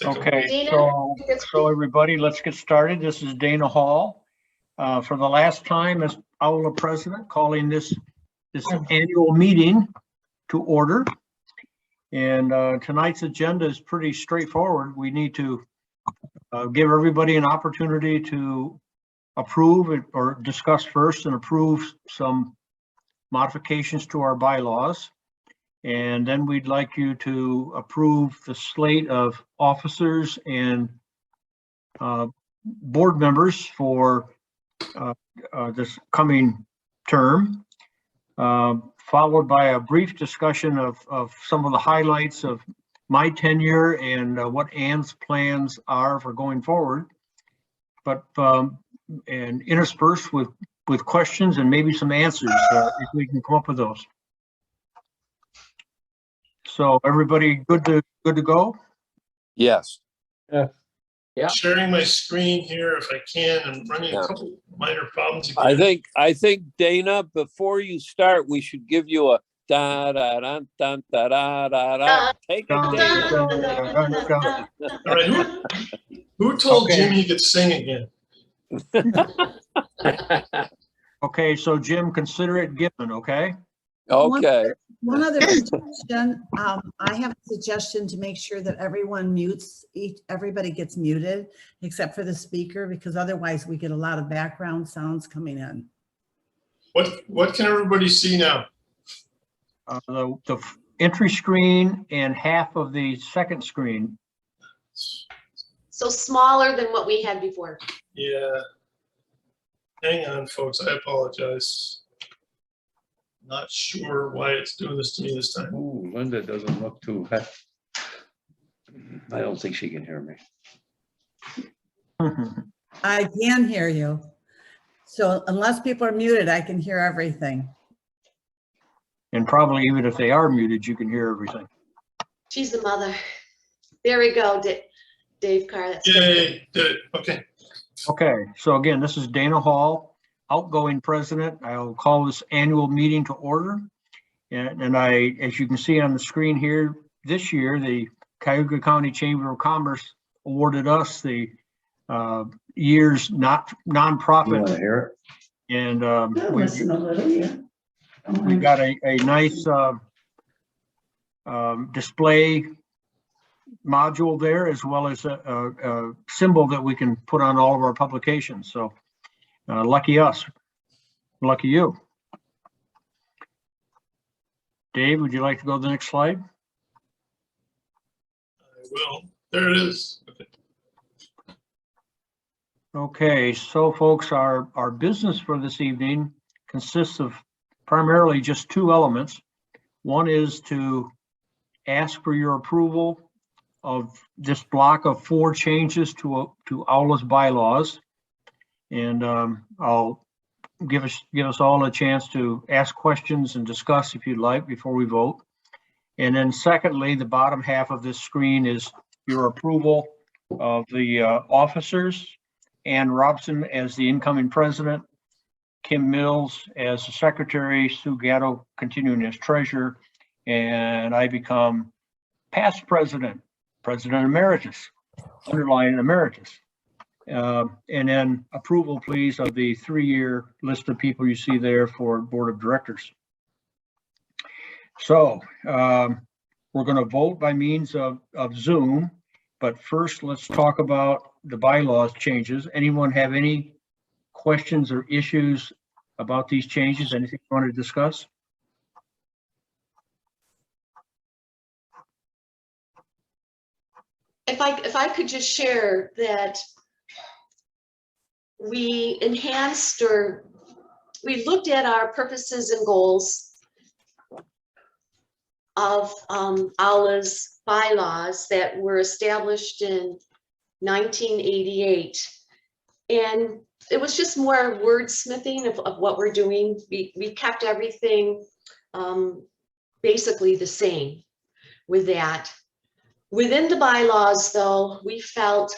Okay, Dana, so everybody, let's get started. This is Dana Hall. For the last time as Aula President, calling this annual meeting to order. And tonight's agenda is pretty straightforward. We need to give everybody an opportunity to approve it or discuss first and approve some modifications to our bylaws. And then we'd like you to approve the slate of officers and board members for this coming term, followed by a brief discussion of some of the highlights of my tenure and what Ann's plans are for going forward, but and interspersed with questions and maybe some answers if we can come up with those. So everybody good to go? Yes. Yeah. Sharing my screen here if I can. I'm running a couple minor problems again. I think Dana, before you start, we should give you a da da da da da da da da. Take it, Dana. All right, who told Jim he could sing again? Okay, so Jim, consider it given, okay? Okay. One other suggestion, I have a suggestion to make sure that everyone mutes, everybody gets muted except for the speaker, because otherwise we get a lot of background sounds coming in. What can everybody see now? The entry screen and half of the second screen. so smaller than what we had before. Yeah. Hang on, folks. I apologize. Not sure why it's doing this to me this time. Ooh, Linda doesn't look too happy. I don't think she can hear me. I can hear you. So unless people are muted, I can hear everything. And probably even if they are muted, you can hear everything. She's the mother. There we go, Dave Carr. That's good. Yay, did it. Okay. Okay, so again, this is Dana Hall, outgoing president. I'll call this annual meeting to order. And I, as you can see on the screen here, this year, the Cuyahoga County Chamber of Commerce awarded us the year's nonprofit. You want to hear it? And Listen a little, yeah. we've got a nice display module there, as well as a symbol that we can put on all of our publications. So lucky us, lucky you. Dave, would you like to go to the next slide? I will. There it is. Okay. Okay, so folks, our business for this evening consists of primarily just two elements. One is to ask for your approval of this block of 4 changes to Aula's bylaws. And I'll give us all a chance to ask questions and discuss if you'd like before we vote. And then secondly, the bottom half of this screen is your approval of the officers: Ann Robson as the incoming president, Kim Mills as the secretary, Sue Gatto continuing as treasurer, and I become past president emeritus, underline emeritus. And then approval, please, of the 3-year list of people you see there for board of directors. So we're going to vote by means of Zoom, but first let's talk about the bylaws changes. Anyone have any questions or issues about these changes? Anything you want to discuss? If I could just share that we enhanced, or we looked at our purposes and goals of Aula's bylaws that were established in 1988. And it was just more wordsmithing of what we're doing. We kept everything basically the same with that. Within the bylaws, though, we felt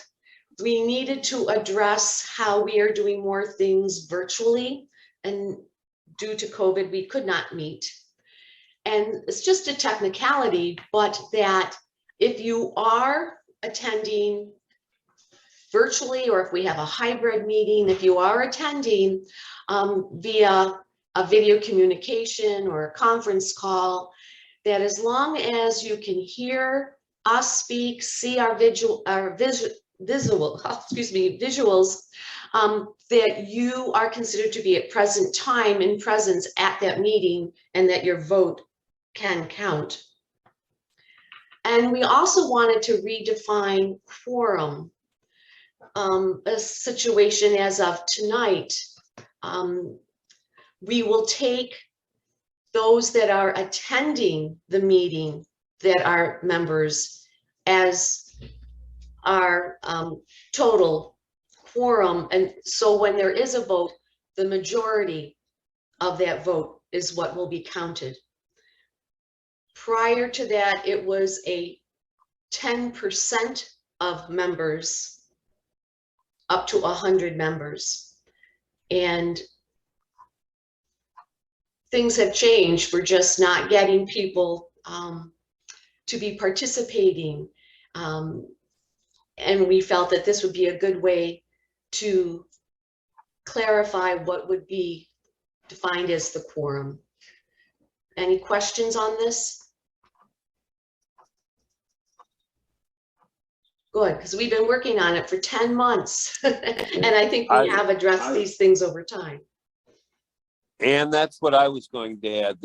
we needed to address how we are doing more things virtually, and due to COVID, we could not meet. And it's just a technicality, but that if you are attending virtually, or if we have a hybrid meeting, if you are attending via a video communication or a conference call, that as long as you can hear us speak, see our visuals, that you are considered to be at present time in presence at that meeting, and that your vote can count. And we also wanted to redefine quorum. A situation as of tonight, we will take those that are attending the meeting that are members as our total quorum. And so when there is a vote, the majority of that vote is what will be counted. Prior to that, it was a 10% of members up to 100 members. And things have changed. We're just not getting people to be participating. And we felt that this would be a good way to clarify what would be defined as the quorum. Any questions on this? Good, because we've been working on it for 10 months. And I think we have addressed these things over time. And that's what I was going to add.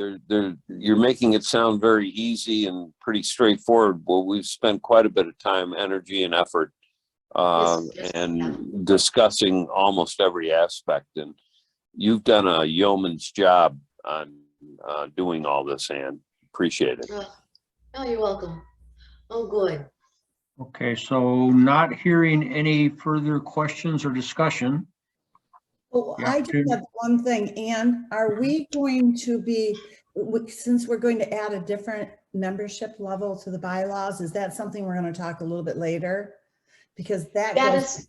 You're making it sound very easy and pretty straightforward. Well, we've spent quite a bit of time, energy, and effort Yes, and discussing almost every aspect. And you've done a yeoman's job on doing all this, Ann. Appreciate it. Oh, you're welcome. Oh, good. Okay, so not hearing any further questions or discussion. Oh, Yeah, I just Jim. have one thing. Ann, are we going to be, since we're going to add a different membership level to the bylaws, is that something we're going to talk a little bit later? Because that That goes, is,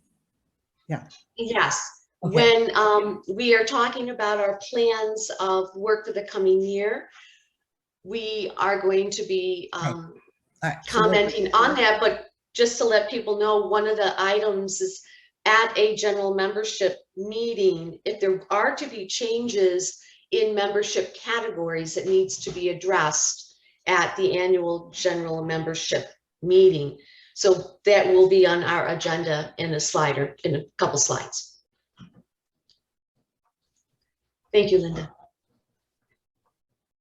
yeah. yes. Okay. When we are talking about our plans of work for the coming year, we are going to be All right, so we'll- commenting on that, but just to let people know, one of the items is at a general membership meeting, if there are to be changes in membership categories, it needs to be addressed at the annual general membership meeting. So that will be on our agenda in a slider, in a couple slides. Thank you, Linda.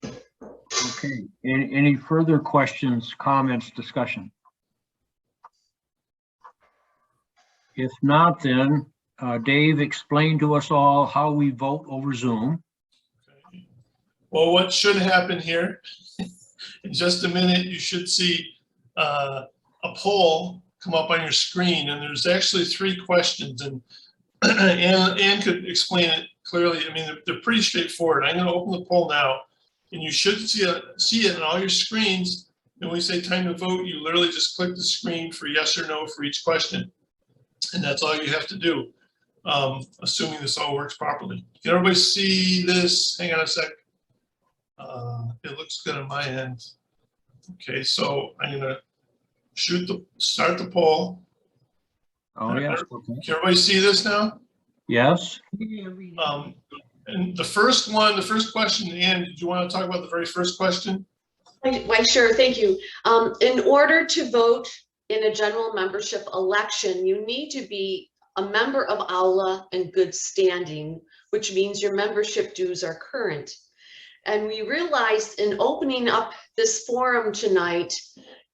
Okay, any further questions, comments, discussion? If not, then Dave, explain to us all how we vote over Zoom. Well, what should happen here, in just a minute, you should see a poll come up on your screen, and there's actually 3 questions, and Ann could explain it clearly. I mean, they're pretty straightforward. I'm going to open the poll now, and you should see it on all your screens. And when we say time to vote, you literally just click the screen for yes or no for each question. And that's all you have to do, assuming this all works properly. Can everybody see this? Hang on a sec. It looks good on my end. Okay, so I'm gonna start the poll. Oh, yes. Okay. Can everybody see this now? Yes, And the first question, Ann, did you want to talk about the very first question? Why, sure, thank you. In order to vote in a general membership election, you need to be a member of Aula in good standing, which means your membership dues are current. And we realized in opening up this forum tonight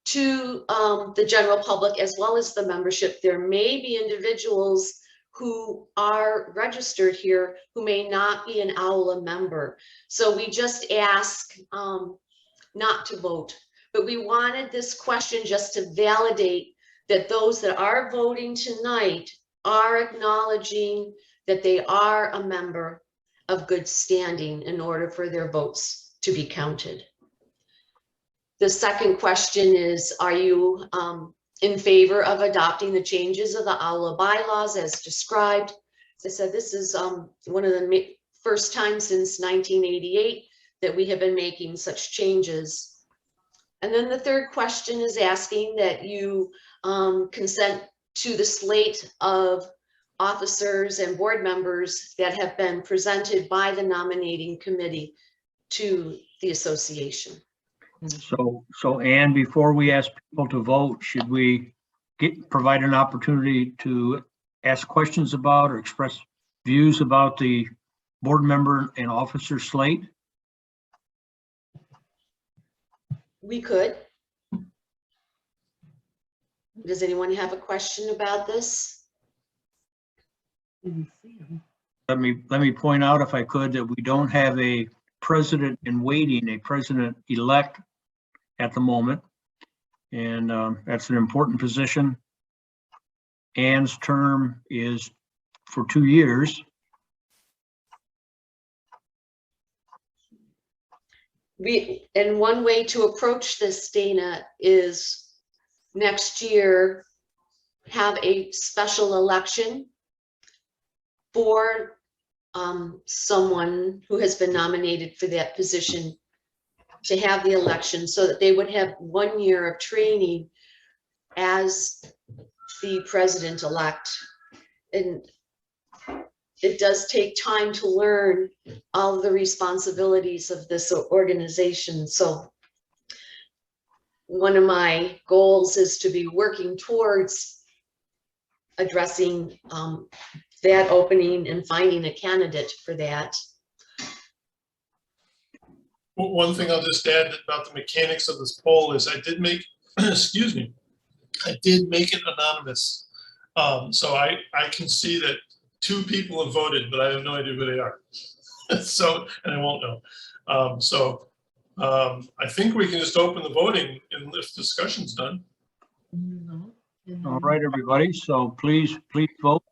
to the general public as well as the membership, there may be individuals who are registered here who may not be an Aula member. So we just ask not to vote. But we wanted this question just to validate that those that are voting tonight are acknowledging that they are a member of good standing in order for their votes to be counted. The second question is, are you in favor of adopting the changes of the Aula bylaws as described? As I said, this is one of the first times since 1988 that we have been making such changes. And then the third question is asking that you consent to the slate of officers and board members that have been presented by the nominating committee to the association. So Ann, before we ask people to vote, should we provide an opportunity to ask questions about or express views about the board member and officer slate? We could. Does anyone have a question about this? Let me point out, if I could, that we don't have a president in waiting, a president-elect at the moment. And that's an important position. Ann's term is for 2 years. And one way to approach this, Dana, is next year, have a special election for someone who has been nominated for that position, to have the election so that they would have 1 year of training as the president-elect. And it does take time to learn all of the responsibilities of this organization. So one of my goals is to be working towards addressing that opening and finding a candidate for that. One thing I'll just add about the mechanics of this poll is I did make, excuse me, I did make it anonymous. So I can see that 2 people have voted, but I have no idea who they are. So, and I won't know. I think we can just open the voting and if discussion's done. All right, everybody. So please vote.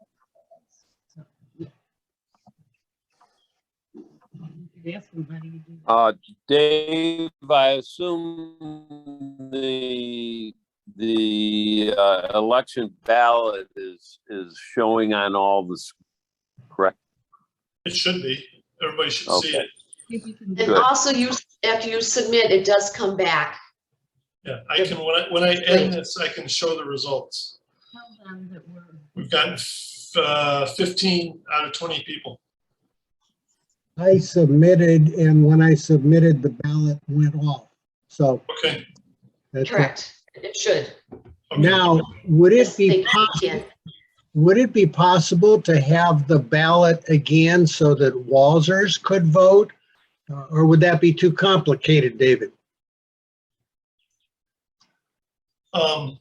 Dave, I assume the election ballot is showing on all this, correct? It should be. Everybody should see Okay. it. And Good. also after you submit, it does come back. Yeah, I can, when I end this, I can show the results. We've gotten 15 out of 20 people. I submitted, and when I submitted, the ballot went off. So Okay. that's it. Correct. It should. Okay. Now, would it Yes, be thank you, possible? Ken. Would it be possible to have the ballot again so that Walzers could vote? Or would that be too complicated, David? Gotcha.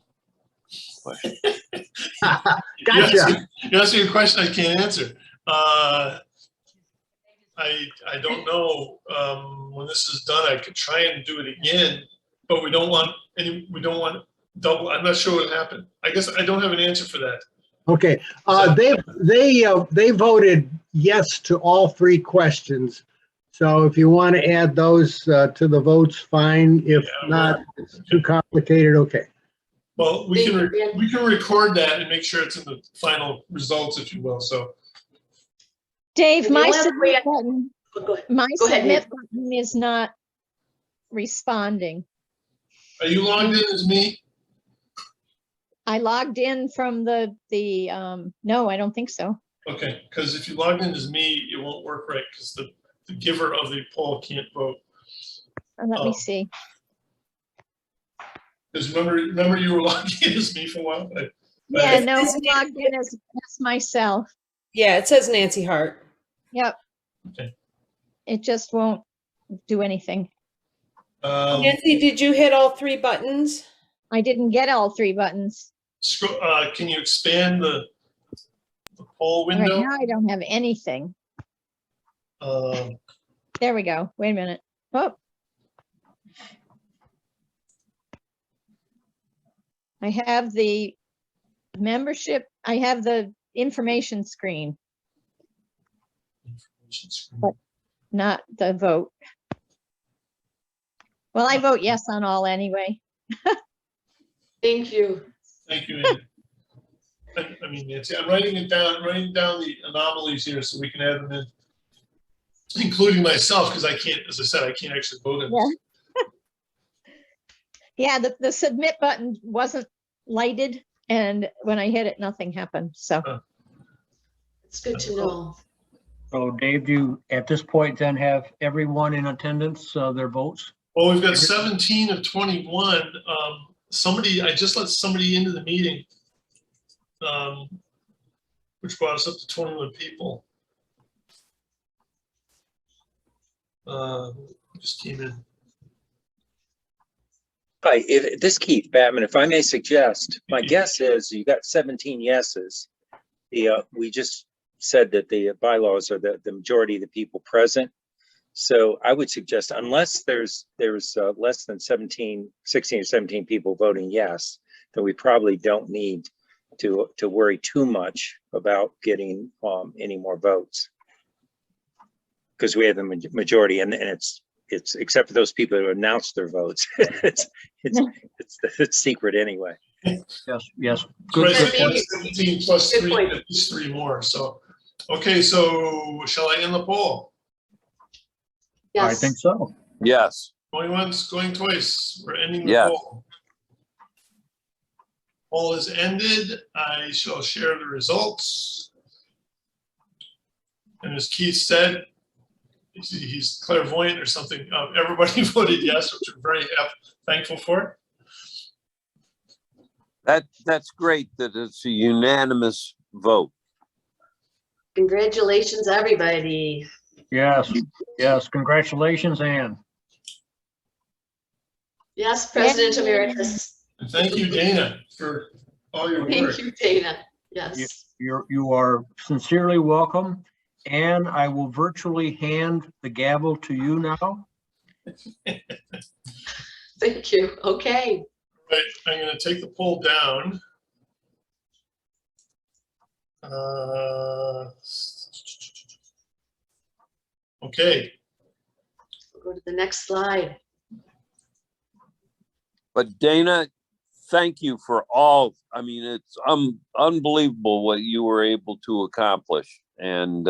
You asked me a question I can't answer. I don't know. When this is done, I could try and do it again, but we don't want double. I'm not sure what happened. I guess I don't have an answer for that. Okay, they voted yes to all 3 questions. So if you want to add those to the votes, fine. If Yeah, not, it's too complicated, okay. Well, we Thank you, can record that and make sure it's in the final results, if you will. So Dave, The my only other way submit button, Go ahead. my Go ahead, submit button is not responding. are you logged in as me? I logged in from no, I don't think so. Okay, because if you logged in as me, it won't work right because the giver of the poll can't vote. Let Oh. me see. Because remember you were logged in as me for a while? Yeah, Right. no, I logged in as myself. Yeah, it says Nancy Hart. Yep. Okay. It just won't do anything. Nancy, did you hit all 3 buttons? I didn't get all 3 buttons. Can you expand the poll Right window? now I don't have anything. There we go. Wait a minute. Oh. I have the membership. I have the information screen, not the vote. Well, I vote yes on all anyway. Thank you. Thank you, Andy. I mean, Nancy, I'm writing down the anomalies here so we can add them in, including myself, because I can't, as I said, I can't actually vote in this. Yeah, the submit button wasn't lighted, and when I hit it, nothing happened. So It's good to know. So Dave, do you at this point then have everyone in attendance, their votes? Well, we've got 17 of 21. I just let somebody into the meeting, which brought us up to 21 people. Just came in. Hi, this is Keith Batman. If I may suggest, my guess is you got 17 yeses. We just said that the bylaws are the majority of the people present. So I would suggest, unless there's less than 16 or 17 people voting yes, then we probably don't need to worry too much about getting any more votes, because we have the majority, and it's except for those people who announced their votes. it's secret anyway. Yes. Good. Good. Maybe- 17 plus Good 3, point. at least 3 more. So, okay, so shall I end the poll? I Yes. think so. Yes. Going once, going twice. We're ending the Yes. poll. Poll is ended. I shall share the results. And as Keith said, he's clairvoyant or something. Everybody voted yes, which we're very thankful for. That's great that it's a unanimous vote. Congratulations, everybody. Yes. Congratulations, Ann. Yes, President Yay. Emeritus. And thank you, Dana, for all your work. Thank you, Dana. Yes. You are sincerely welcome. And I will virtually hand the gavel to you now. Thank you. Okay. Right, I'm going to take the poll down. Okay. We'll go to the next slide. But Dana, thank you for all. I mean, it's unbelievable what you were able to accomplish. And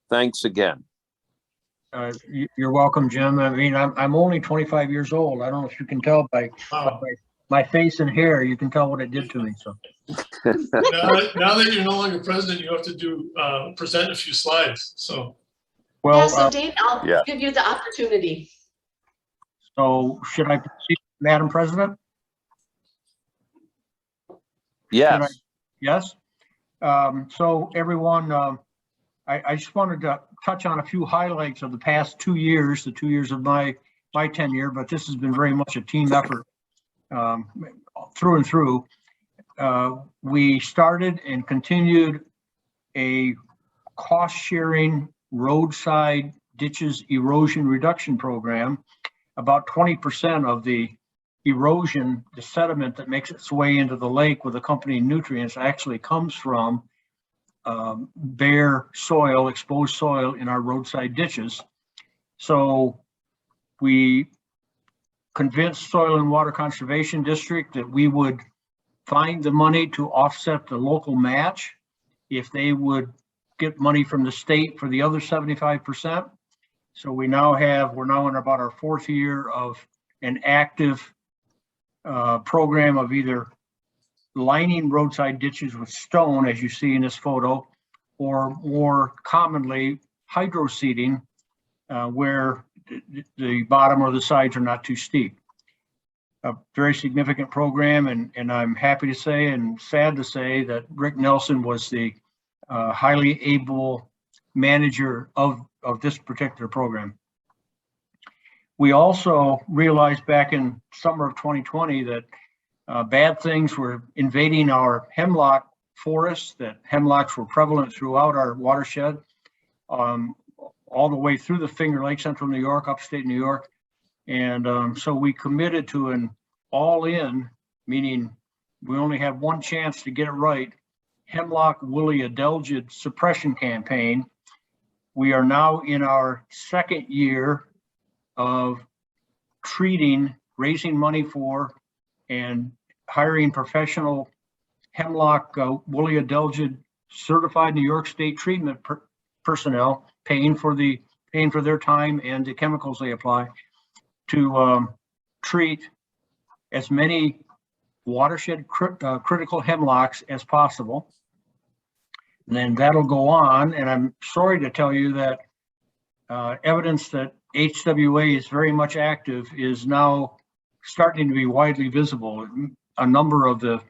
thanks again. You're welcome, Jim. I mean, I'm only 25 years old. I don't know if you can tell by Wow. my face and hair, you can tell what it did to me. So Now that you're no longer president, you have to do present a few slides. So well, Yeah, so Dana, I'll yeah. give you the opportunity. so should I proceed, Madam President? Yes. Yes. So everyone, I just wanted to touch on a few highlights of the past 2 years, the 2 years of my tenure, but this has been very much a team effort through and through. We started and continued a cost-sharing roadside ditches erosion reduction program. About 20% of the erosion, the sediment that makes its way into the lake with accompanying nutrients actually comes from bare soil, exposed soil in our roadside ditches. So we convinced Soil and Water Conservation District that we would find the money to offset the local match if they would get money from the state for the other 75%. So we're now in about our 4th year of an active program of either lining roadside ditches with stone, as you see in this photo, or more commonly hydro seeding, where the bottom or the sides are not too steep. A very significant program, and I'm happy to say and sad to say that Rick Nelson was the highly able manager of this particular program. We also realized back in summer of 2020 that bad things were invading our hemlock forests, that hemlocks were prevalent throughout our watershed, all the way through the Finger Lake, central New York, upstate New York. And so we committed to an all-in, meaning we only have one chance to get it right, hemlock woolly adelgid suppression campaign. We are now in our 2nd year of treating, raising money for, and hiring professional hemlock woolly adelgid certified New York State treatment personnel, paying for their time and the chemicals they apply to treat as many watershed critical hemlocks as possible. And then that'll go on. And I'm sorry to tell you that evidence that HWA is very much active is now starting to be widely visible. A number of the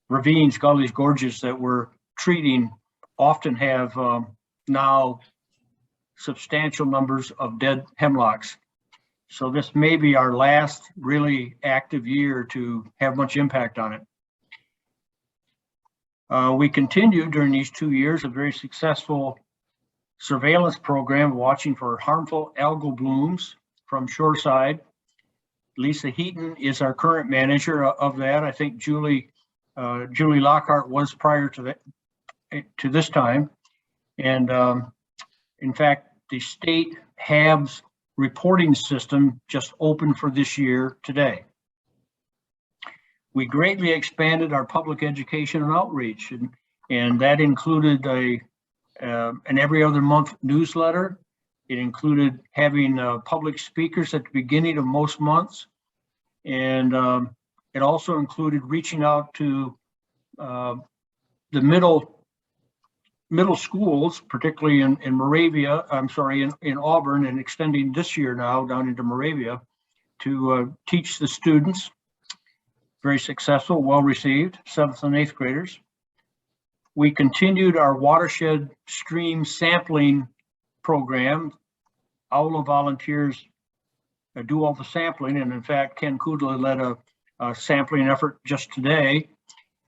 ravines, gullies, gorges that we're treating often have now substantial numbers of dead hemlocks. So this may be our last really active year to have much impact on it. We continued during these 2 years a very successful surveillance program watching for harmful algal blooms from shoreside. Lisa Heaton is our current manager of that. I think Julie Lockhart was prior to that, to this time. And in fact, the state HABs reporting system just opened for this year today. We greatly expanded our public education and outreach, and that included an every other month newsletter. It included having public speakers at the beginning of most months. And it also included reaching out to the middle schools, particularly in Moravia, in Auburn, and extending this year now down into Moravia to teach the students. Very successful, well received, 7th and 8th graders. We continued our watershed stream sampling program. AULA volunteers do all the sampling, and in fact, Ken Kudla led a sampling effort just today.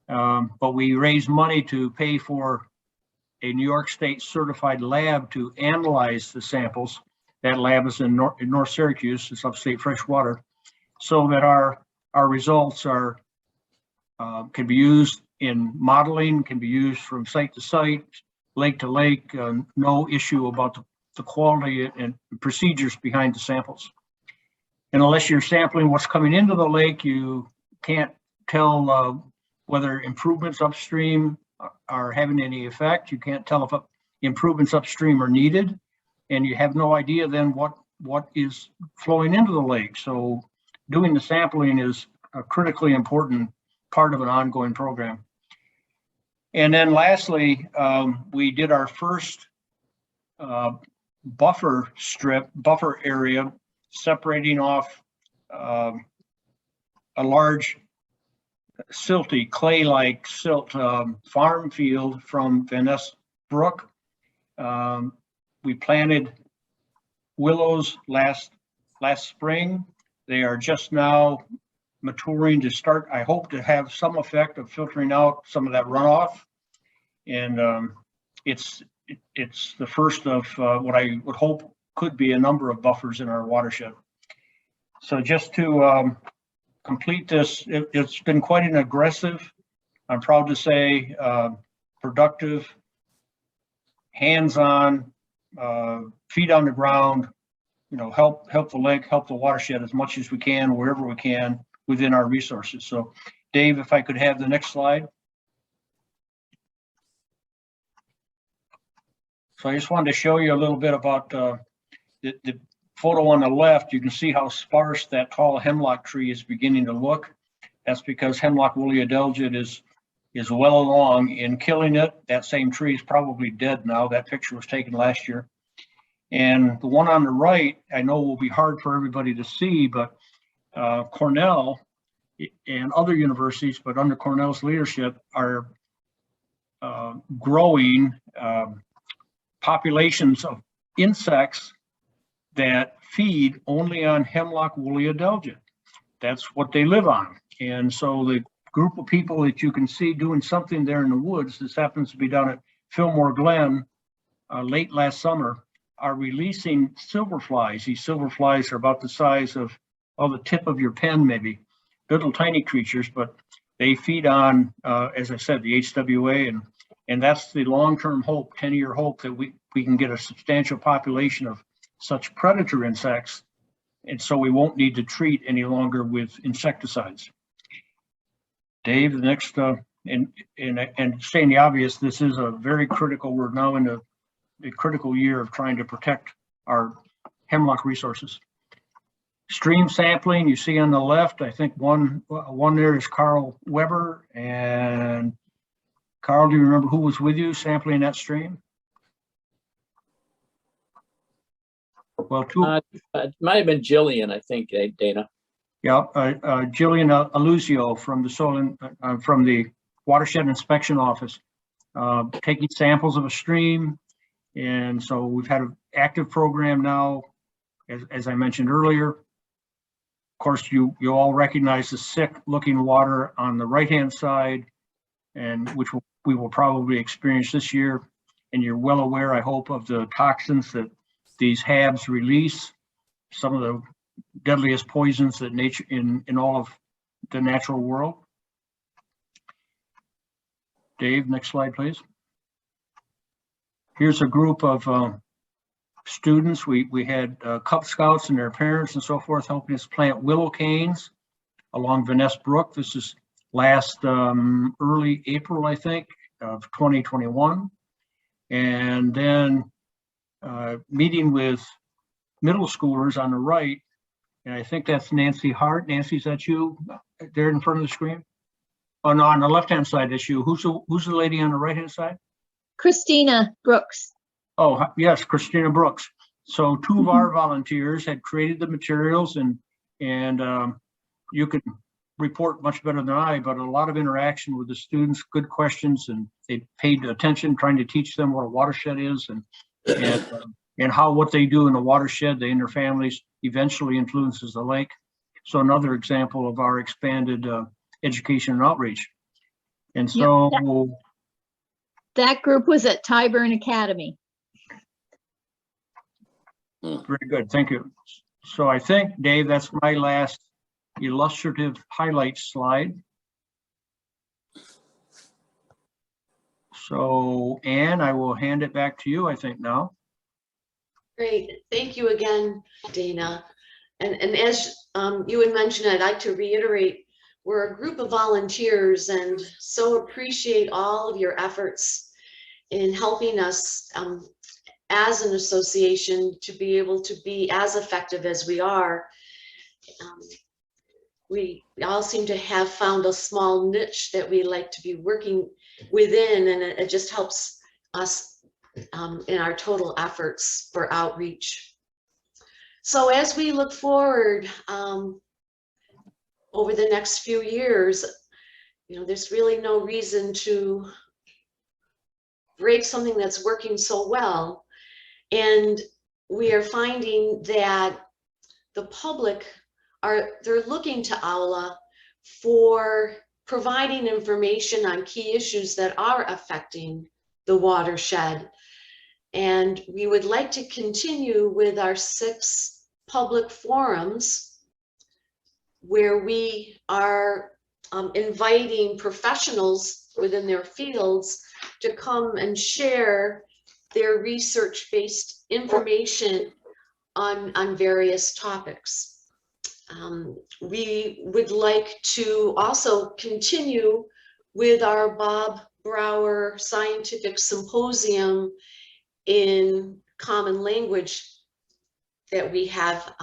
But we raised money to pay for a New York State certified lab to analyze the samples. That lab is in North Syracuse, it's upstate freshwater, so that our results are can be used in modeling, can be used from site to site, lake to lake, no issue about the quality and procedures behind the samples. And unless you're sampling what's coming into the lake, you can't tell whether improvements upstream are having any effect. You can't tell if improvements upstream are needed, and you have no idea then what is flowing into the lake. So doing the sampling is a critically important part of an ongoing program. And then lastly, we did our first buffer area, separating off a large silty, clay-like silt farm field from Van Ness Brook. We planted willows last spring. They are just now maturing to start, I hope, to have some effect of filtering out some of that runoff. And it's the first of what I would hope could be a number of buffers in our watershed. So just to complete this, it's been quite an aggressive, I'm proud to say, productive, hands-on, feet on the ground, help the lake, help the watershed as much as we can, wherever we can within our resources. So Dave, if I could have the next slide. So I just wanted to show you a little bit about the photo on the left. You can see how sparse that tall hemlock tree is beginning to look. That's because hemlock woolly adelgid is well along in killing it. That same tree is probably dead now. That picture was taken last year. And the one on the right, I know will be hard for everybody to see, but Cornell and other universities, but under Cornell's leadership, are growing populations of insects that feed only on hemlock woolly adelgid. That's what they live on. And so the group of people that you can see doing something there in the woods, this happens to be down at Fillmore Glen late last summer, are releasing silverflies. These silverflies are about the size of the tip of your pen, maybe. Little tiny creatures, but they feed on, as I said, the HWA, and that's the long-term hope, 10-year hope, that we can get a substantial population of such predator insects, and so we won't need to treat any longer with insecticides. Dave, the next, and saying the obvious, this is a very critical, we're now in a critical year of trying to protect our hemlock resources. Stream sampling, you see on the left, I think one there is Carl Weber. And Carl, do you remember who was with you sampling that stream? Well, It might have been Jillian, I think, Dana. Yeah, Jillian Aluzio from the from the Watershed Inspection Office, taking samples of a stream. And so we've had an active program now, as I mentioned earlier. Of course, you all recognize the sick looking water on the right-hand side, and which we will probably experience this year. And you're well aware, I hope, of the toxins that these HABs release, some of the deadliest poisons that nature in all of the natural world. Dave, next slide, please. Here's a group of students. We had Cub Scouts and their parents and so forth helping us plant willow canes along Van Ness Brook. This is last early April, I think, of 2021. And then meeting with middle schoolers on the right, and I think that's Nancy Hart. Nancy, is that you there in front of the screen? Oh no, on the left-hand side, that's you. Who's the lady on the right-hand side? Christina Brooks. Oh, yes, Christina Brooks. So two of our volunteers had created the materials, and you could report much better than I, but a lot of interaction with the students, good questions, and they paid attention, trying to teach them what a watershed is and how what they do in the watershed, they and their families, eventually influences the lake. So another example of our expanded education and outreach. And so that group was at Tyburn Academy. Very good, thank you. So I think, Dave, that's my last illustrative highlight slide. So Anne, I will hand it back to you, I think now. Great, thank you again, Dana. And as you had mentioned, I'd like to reiterate, we're a group of volunteers and so appreciate all of your efforts in helping us as an association to be able to be as effective as we are. We all seem to have found a small niche that we like to be working within, and it just helps us in our total efforts for outreach. So as we look forward over the next few years, there's really no reason to break something that's working so well. And we are finding that the public they're looking to Aula for providing information on key issues that are affecting the watershed. And we would like to continue with our 6 public forums where we are inviting professionals within their fields to come and share their research-based information on various topics. We would like to also continue with our Bob Brower Scientific Symposium in Common Language that we have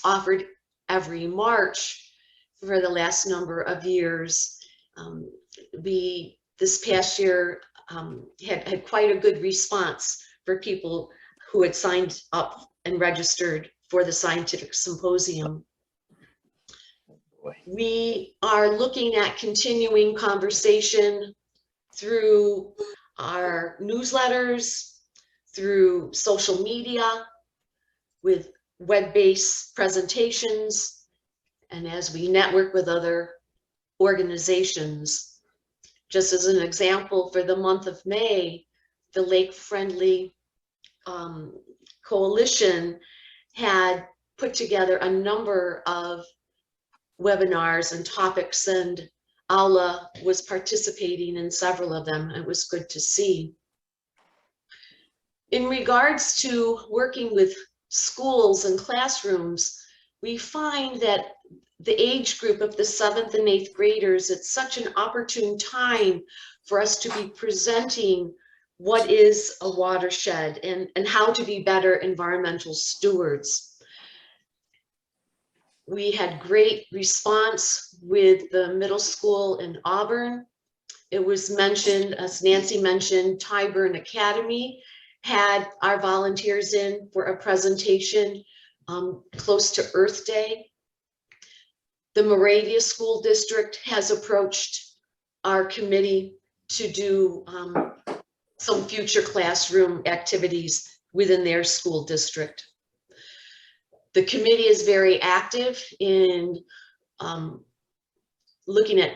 offered every March for the last number of years. This past year had quite a good response for people who had signed up and registered for the Scientific Symposium. We are looking at continuing conversation through our newsletters, through social media, with web-based presentations, and as we network with other organizations. Just as an example, for the month of May, the Lake Friendly Coalition had put together a number of webinars and topics, and Aula was participating in several of them. It was good to see. In regards to working with schools and classrooms, we find that the age group of the 7th and 8th graders, it's such an opportune time for us to be presenting what is a watershed and how to be better environmental stewards. We had great response with the middle school in Auburn. It was mentioned, as Nancy mentioned, Tyburn Academy had our volunteers in for a presentation close to Earth Day. The Moravia School District has approached our committee to do some future classroom activities within their school district. The committee is very active in looking at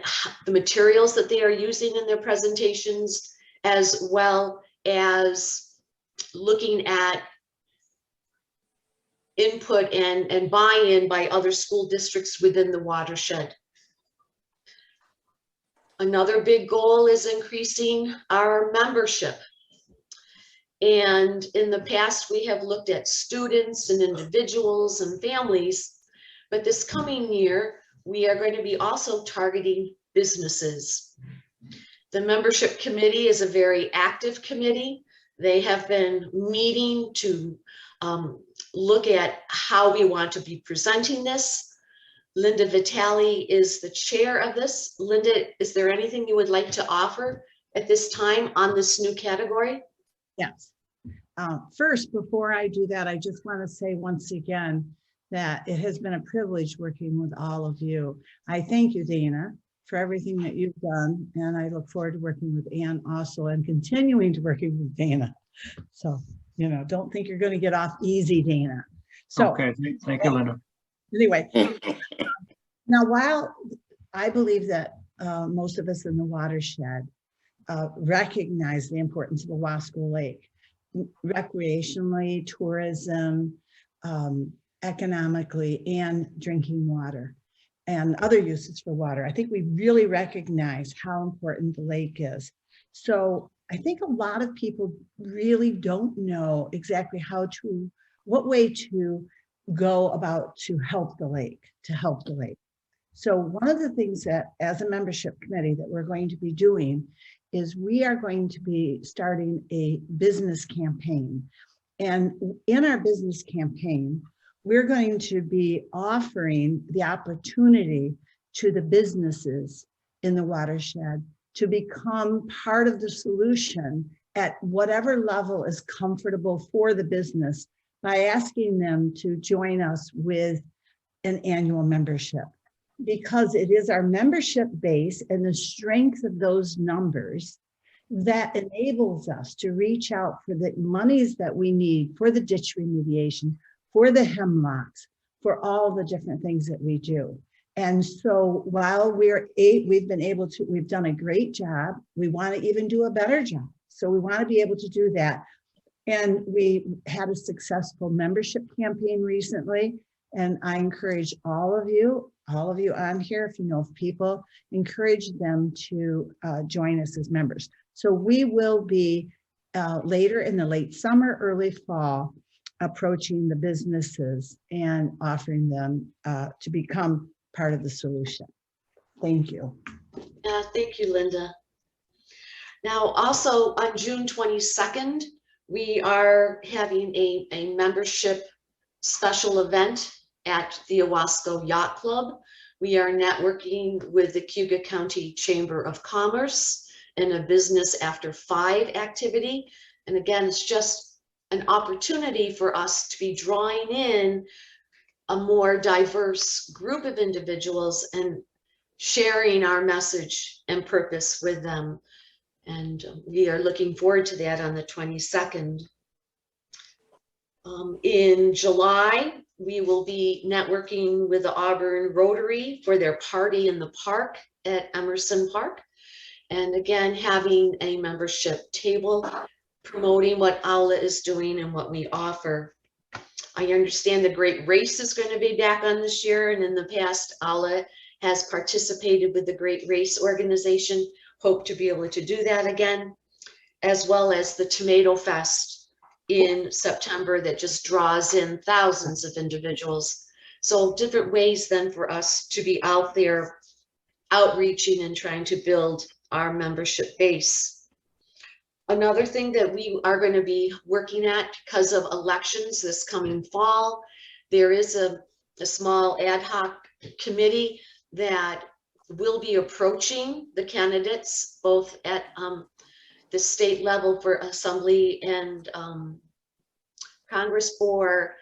the materials that they are using in their presentations, as well as looking at input and buy-in by other school districts within the watershed. Another big goal is increasing our membership. And in the past, we have looked at students and individuals and families, but this coming year, we are going to be also targeting businesses. The membership committee is a very active committee. They have been meeting to look at how we want to be presenting this. Linda Vitale is the chair of this. Linda, is there anything you would like to offer at this time on this new category? Yes. First, before I do that, I just want to say once again that it has been a privilege working with all of you. I thank you, Dana, for everything that you've done, and I look forward to working with Ann also and continuing to working with Dana. So, you know, don't think you're going to get off easy, Dana. So, Okay, thank you, Linda. anyway, now while I believe that most of us in the watershed recognize the importance of Owasco Lake, recreationally, tourism, economically, and drinking water and other uses for water. I think we really recognize how important the lake is. So I think a lot of people really don't know exactly what way to go about to help the lake, So one of the things that as a membership committee that we're going to be doing is we are going to be starting a business campaign. And in our business campaign, we're going to be offering the opportunity to the businesses in the watershed to become part of the solution at whatever level is comfortable for the business by asking them to join us with an annual membership. Because it is our membership base and the strength of those numbers that enables us to reach out for the monies that we need for the ditch remediation, for the hemlocks, for all the different things that we do. And so while we've done a great job, we want to even do a better job. So we want to be able to do that. And we had a successful membership campaign recently. And I encourage all of you on here, if you know of people, encourage them to join us as members. So we will be later in the late summer, early fall, approaching the businesses and offering them to become part of the solution. Thank you. Thank you, Linda. Now, also on June 22nd, we are having a membership special event at the Owasco Yacht Club. We are networking with the Cayuga County Chamber of Commerce in a Business After 5 activity. And again, it's just an opportunity for us to be drawing in a more diverse group of individuals and sharing our message and purpose with them. And we are looking forward to that on the 22nd. In July, we will be networking with the Auburn Rotary for their party in the park at Emerson Park. And again, having a membership table promoting what AULA is doing and what we offer. I understand the Great Race is going to be back on this year. And in the past, AULA has participated with the Great Race organization. Hope to be able to do that again, as well as the Tomato Fest in September that just draws in thousands of individuals. So different ways then for us to be out there outreaching and trying to build our membership base. Another thing that we are going to be working at because of elections this coming fall, there is a a small ad hoc committee that will be approaching the candidates both at the state level for assembly and Congress, for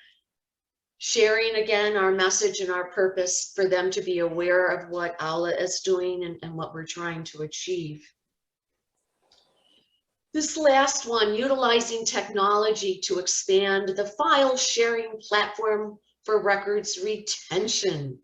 sharing again our message and our purpose, for them to be aware of what Aula is doing and what we're trying to achieve. This last one, utilizing technology to expand the file sharing platform for records retention.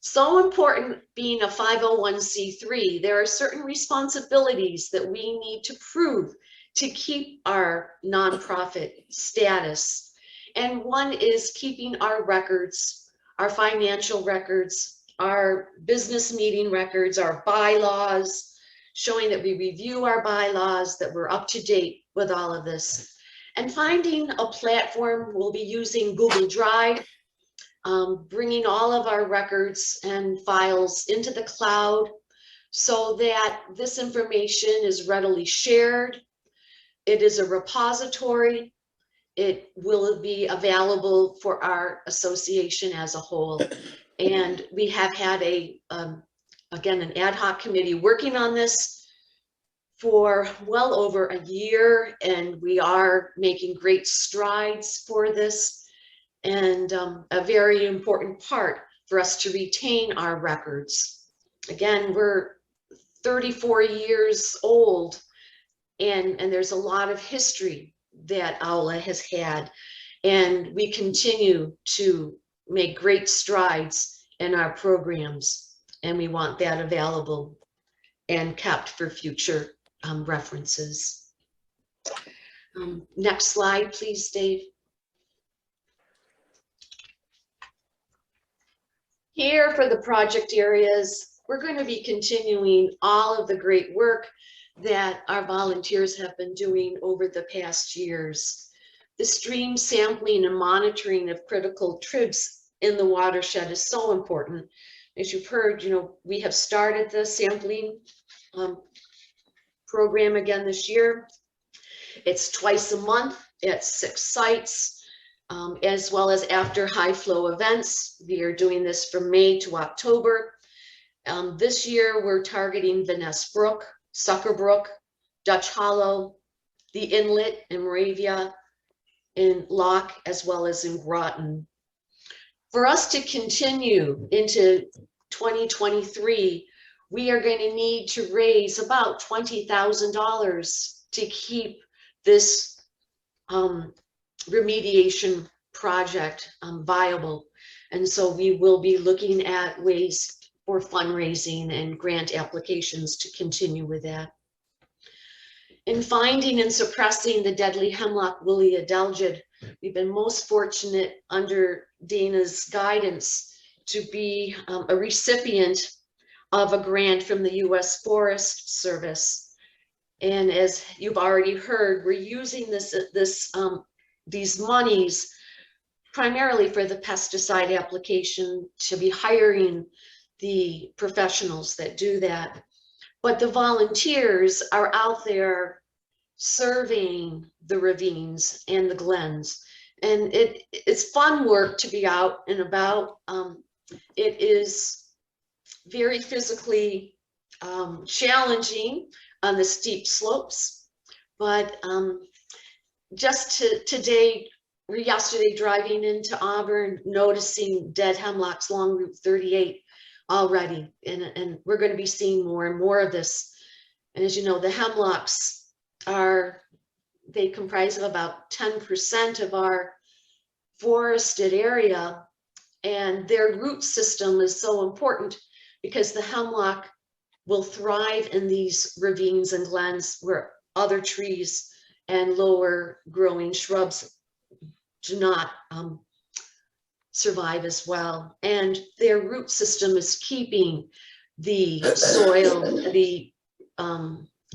So important, being a 501c3, there are certain responsibilities that we need to prove to keep our nonprofit status. And one is keeping our records, our financial records, our business meeting records, our bylaws, showing that we review our bylaws, that we're up to date with all of this. And finding a platform, we'll be using Google Drive, bringing all of our records and files into the cloud so that this information is readily shared. It is a repository. It will be available for our association as a whole. And we have had again, an ad hoc committee working on this for well over a year, and we are making great strides for this, and a very important part for us to retain our records. Again, we're 34 years old, and there's a lot of history that Aula has had, and we continue to make great strides in our programs. And we want that available and kept for future references. Next slide, please, Dave. Here for the project areas, we're going to be continuing all of the great work that our volunteers have been doing over the past years. The stream sampling and monitoring of critical tribs in the watershed is so important. As you've heard, we have started the sampling program again this year. It's twice a month at 6 sites, as well as after high flow events. We are doing this from May to October. This year, we're targeting Van Ness Brook, Sucker Brook, Dutch Hollow, the Inlet in Moravia, in Locke, as well as in Groton. For us to continue into 2023, we are going to need to raise about $20,000 to keep this remediation project viable. And so we will be looking at ways for fundraising and grant applications to continue with that. In finding and suppressing the deadly hemlock woolly adelgid, we've been most fortunate under Dana's guidance to be a recipient of a grant from the U.S. Forest Service. And as you've already heard, we're using these monies primarily for the pesticide application, to be hiring the professionals that do that. But the volunteers are out there surveying the ravines and the glens. And it's fun work to be out and about. It is very physically challenging on the steep slopes, but just today or yesterday, driving into Auburn, noticing dead hemlocks along Route 38 already, and we're going to be seeing more and more of this. And as you know, the hemlocks they comprise of about 10% of our forested area, and their root system is so important because the hemlock will thrive in these ravines and glens where other trees and lower growing shrubs do not survive as well. And their root system is keeping the soil,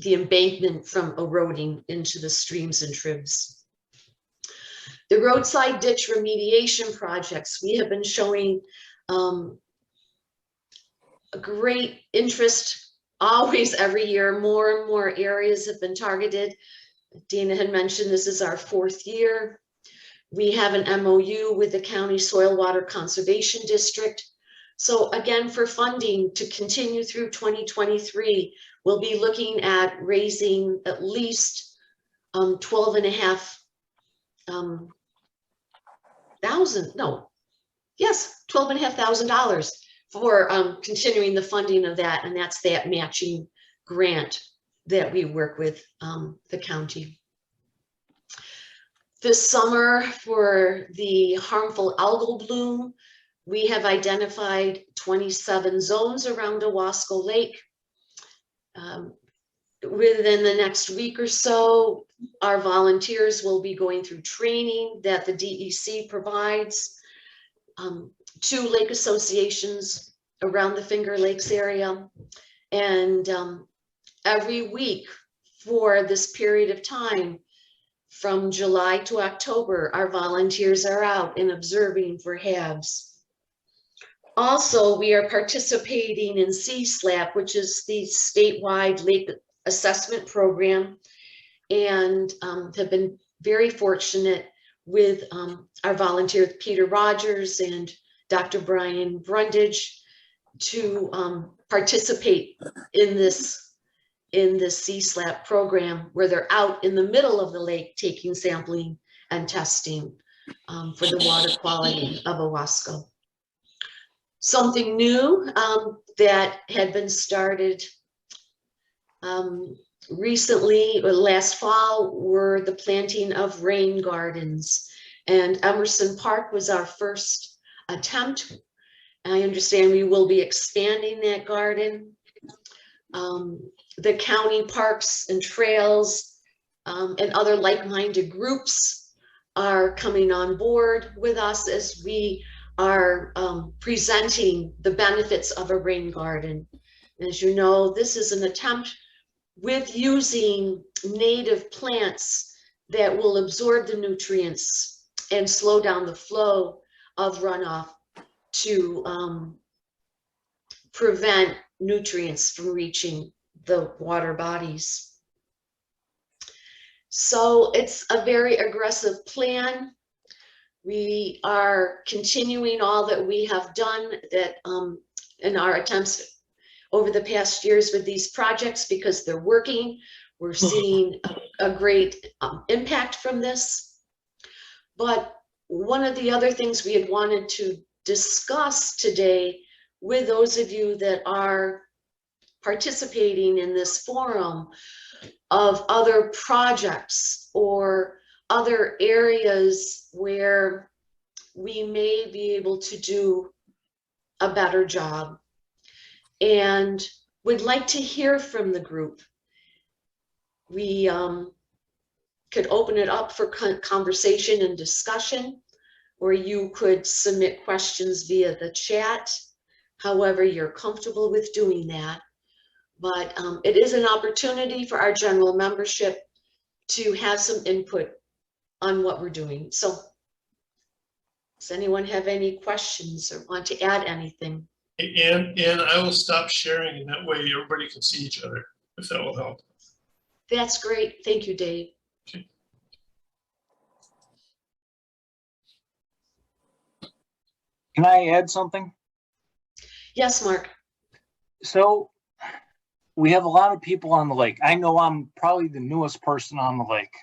the embankment from eroding into the streams and tribs. The roadside ditch remediation projects, we have been showing a great interest always every year. More and more areas have been targeted. Dana had mentioned this is our 4th year. We have an MOU with the County Soil Water Conservation District. So again, for funding to continue through 2023, we'll be looking at raising at least $12,500 for continuing the funding of that, and that's that matching grant that we work with the county. This summer, for the harmful algal bloom, we have identified 27 zones around Owasco Lake. Within the next week or so, our volunteers will be going through training that the DEC provides to lake associations around the Finger Lakes area. And every week for this period of time, from July to October, our volunteers are out and observing for HABs. Also, we are participating in CSLAP, which is the statewide lake assessment program, and have been very fortunate with our volunteer Peter Rogers and Dr. Brian Brundage to participate in this CSLAP program, where they're out in the middle of the lake taking sampling and testing for the water quality of Owasco. Something new that had been started recently, or last fall, were the planting of rain gardens. And Emerson Park was our first attempt. I understand we will be expanding that garden. The county parks and trails and other like-minded groups are coming on board with us as we are presenting the benefits of a rain garden. As you know, this is an attempt with using native plants that will absorb the nutrients and slow down the flow of runoff to prevent nutrients from reaching the water bodies. So it's a very aggressive plan. We are continuing all that we have done that in our attempts over the past years with these projects, because they're working. We're seeing a great impact from this. But one of the other things we had wanted to discuss today with those of you that are participating in this forum of other projects or other areas where we may be able to do a better job, and would like to hear from the group. We could open it up for conversation and discussion, or you could submit questions via the chat, however you're comfortable with doing that. But it is an opportunity for our general membership to have some input on what we're doing. So does anyone have any questions or want to add anything? And I will stop sharing, and that way everybody can see each other, if that will help. That's great. Thank you, Dave. Okay. Can I add something? Yes, Mark. So we have a lot of people on the lake. I know I'm probably the newest person on the lake.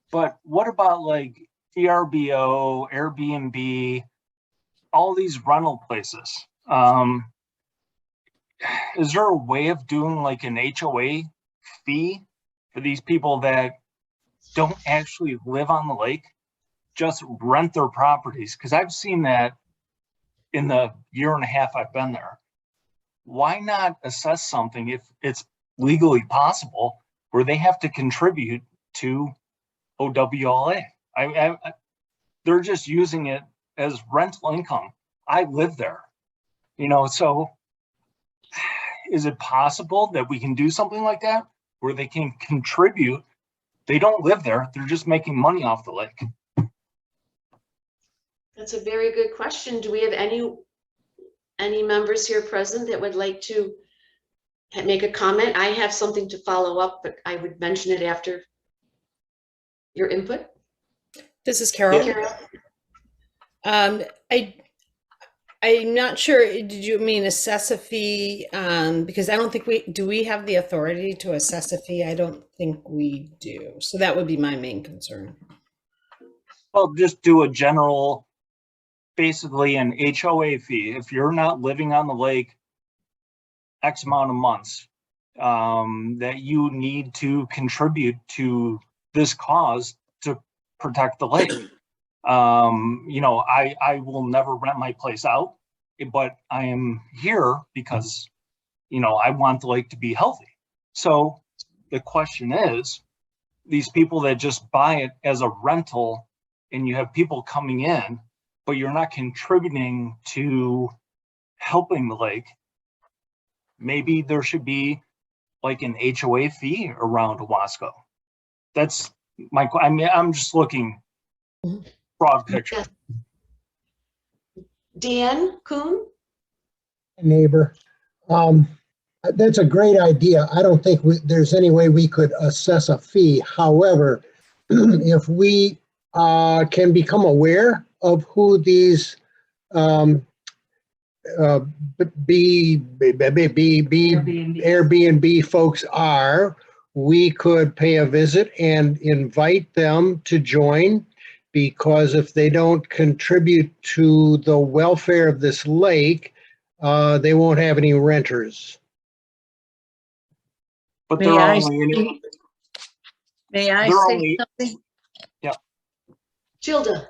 But what about like VRBO, Airbnb, all these rental places? Is there a way of doing like an HOA fee for these people that don't actually live on the lake, just rent their properties? Because I've seen that in the year and a half I've been there. Why not assess something, if it's legally possible, where they have to contribute to OWLA? They're just using it as rental income. I live there, you know, so is it possible that we can do something like that where they can contribute? They don't live there, they're just making money off the lake. That's a very good question. Do we have any members here present that would like to make a comment? I have something to follow up, but I would mention it after your input. This is Carol. Carol? I'm not sure, did you mean assess a fee? Because I don't think we have the authority to assess a fee? I don't think we do. So that would be my main concern. Well, just do a general, basically an HOA fee. If you're not living on the lake X amount of months, that you need to contribute to this cause to protect the lake. You know, I will never rent my place out, but I am here because, you know, I want the lake to be healthy. So the question is, these people that just buy it as a rental and you have people coming in, but you're not contributing to helping the lake, maybe there should be like an HOA fee around Owasco. That's my, I mean, I'm just looking broad picture. Dan Kuhn? Neighbor. That's a great idea. I don't think there's any way we could assess a fee. However, if we can become aware of who these Airbnb folks are, we could pay a visit and invite them to join, because if they don't contribute to the welfare of this lake, they won't have any renters. But May they're I only, say- May I they're say only- something? Gilda?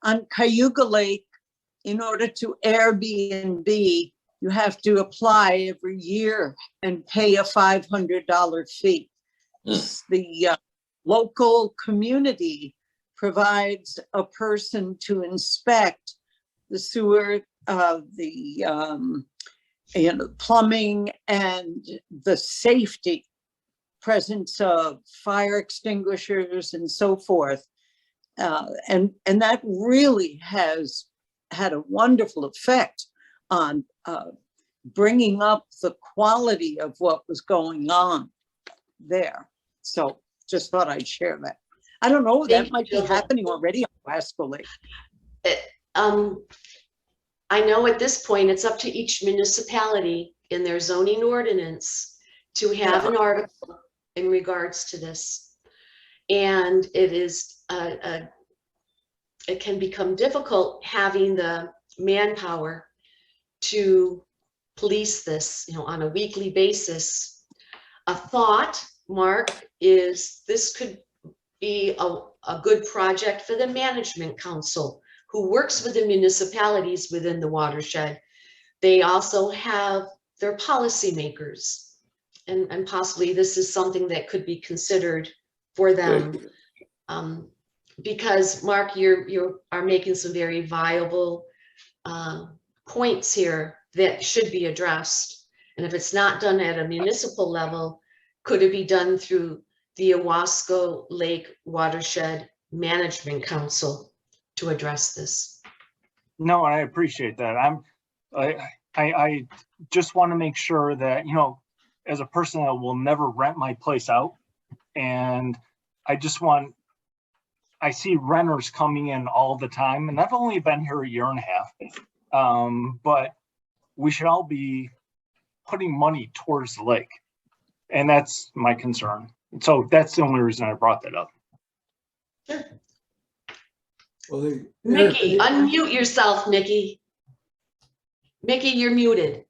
On Cayuga Lake, in order to Airbnb, you have to apply every year and pay a $500 fee. The local community provides a person to inspect the sewer, plumbing, and the safety, presence of fire extinguishers and so forth. And that really has had a wonderful effect on bringing up the quality of what was going on there. So just thought I'd share that. I don't know, that might be happening already on Owasco Lake. I know at this point, it's up to each municipality in their zoning ordinance to have an article in regards to this. And it is, it can become difficult having the manpower to police this, you know, on a weekly basis. A thought, Mark, is this could be a good project for the management council, who works with the municipalities within the watershed. They also have their policymakers, and possibly this is something that could be considered for them. Because Mark, you are making some very viable points here that should be addressed. And if it's not done at a municipal level, could it be done through the Owasco Lake Watershed Management Council to address this? No, I appreciate that. I just want to make sure that, you know, as a person that will never rent my place out, and I see renters coming in all the time, and I've only been here a year and a half, but we should all be putting money towards the lake. And that's my concern. So that's the only reason I brought that up. Sure. Mickey, unmute yourself, Mickey. Mickey, you're muted.